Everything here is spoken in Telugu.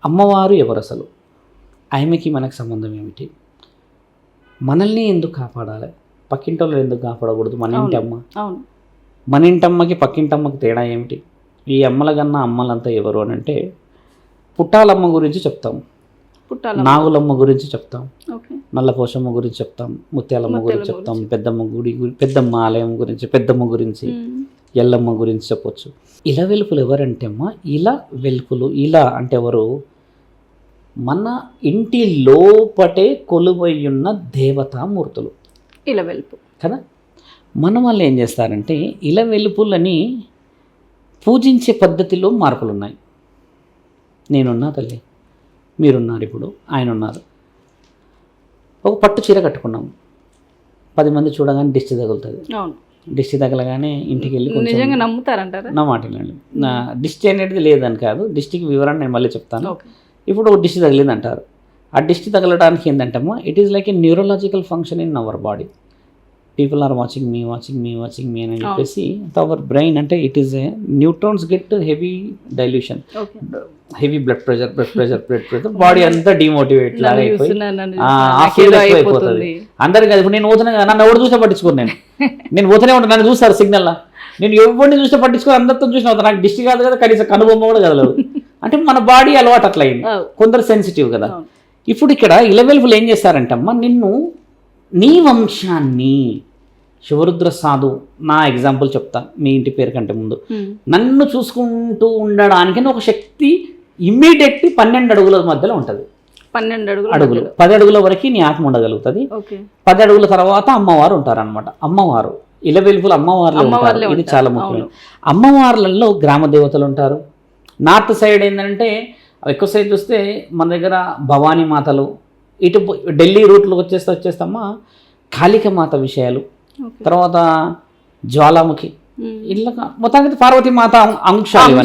అమ్మవారు ఎవరు అసలు? ఆమెకి మనకు సంబంధం ఏమిటి? మనల్ని ఎందుకు కాపాడాలి? పక్కింటోళ్ళు ఎందుకు కాపాడకూడదు? మన ఇంటి అమ్మ. అవును. మన ఇంటమ్మకి పక్కింటమ్మకి తేడా ఏమిటి? ఈ అమ్మల కన్నా అమ్మలంతా ఎవరు అని అంటే, పుట్టాలమ్మ గురించి చెప్తాం, నాగులమ్మ గురించి చెప్తాం, నల్లపోషమ్మ గురించి చెప్తాం, ముత్యాలమ్మ గురించి చెప్తాం, పెద్దమ్మ ఆలయం గురించి, పెద్దమ్మ గురించి, ఎల్లమ్మ గురించి చెప్పొచ్చు. ఇలా వెలుపులు ఎవరంటే అమ్మ, ఇలా వెలుపులు, ఇలా అంటే ఎవరు? మన ఇంటి లోపటే కొలువయ్యున్న దేవతామూర్తులు ఇలా వెలుపు కదా. మన వాళ్ళు ఏం చేస్తారంటే ఇలా వెలుపులని పూజించే పద్ధతిలో మార్పులు ఉన్నాయి. నేనున్నా తల్లి, మీరున్నారు, ఇప్పుడు ఆయన ఉన్నారు. ఒక పట్టు చీర కట్టుకున్నాం, 10 మంది చూడగానే దిష్టి తగులుతుంది. దిష్టి తగలగానే ఇంటికి వెళ్ళి నిజంగా నమ్ముతారంటారా? నా మాట వినండి. నా దిష్టి అనేది లేదని కాదు, దిష్టికి వివరణ నేను మళ్ళీ చెప్తాను. ఇప్పుడు ఒక దిష్టి తగిలింది అంటారు. ఆ దిష్టి తగలడానికి ఏంటంటమ్మా, it is like a neurological function in our body. People are watching me అని చెప్పేసి అవర్ బ్రెయిన్ అంటే it is a neutrons get heavy dilution, heavy blood pressure, body అంతా డిమోటివేట్ లాగా అయిపోతుంది అందరికి. ఇప్పుడు నేను పోతున్నా, నన్ను ఎవరు చూస్తే పట్టించుకోను, నేను పోతూనే ఉంటాను, నన్ను చూస్తారు సిగ్నల్లా, నేను ఎవరిని చూస్తే పట్టించుకొని అందరితో చూసిన నాకు దిష్టి కాదు కదా, కనీసం కనుబొమ్మ కూడా కదలదు. అంటే మన బాడీ అలవాటు అట్లా అయింది, కొందరు సెన్సిటివ్ కదా. ఇప్పుడు ఇక్కడ ఇలవెల్పులు ఏం చేస్తారంటే అమ్మ, నిన్ను నీ వంశాన్ని, శివరుద్ర సాధు, నా ఎగ్జాంపుల్ చెప్తా మీ ఇంటి పేరు కంటే ముందు, నన్ను చూసుకుంటూ ఉండడానికి ఒక శక్తి ఇమ్మీడియట్లీ 12 అడుగుల మధ్యలో ఉంటుంది. 12 అడుగులు 10 అడుగుల వరకు నీ ఆత్మ ఉండగలుగుతుంది. 10 అడుగుల తర్వాత అమ్మవారు ఉంటారనమాట. అమ్మవారు ఇలవెల్పులు అమ్మవార్లు ఉంటారు. ఇది చాలా ముఖ్యమైన. అమ్మవార్లలో గ్రామ దేవతలు ఉంటారు. నార్త్ సైడ్ ఏంటంటే ఎక్కువ సైడ్ చూస్తే మన దగ్గర భవానీ మాతలు, ఇటు ఢిల్లీ రూట్లో వచ్చేస్తామా కాళిక మాత విషయాలు, తర్వాత జ్వాలాముఖి, ఇట్లా మొత్తానికి పార్వతీ మాత అంశాలు.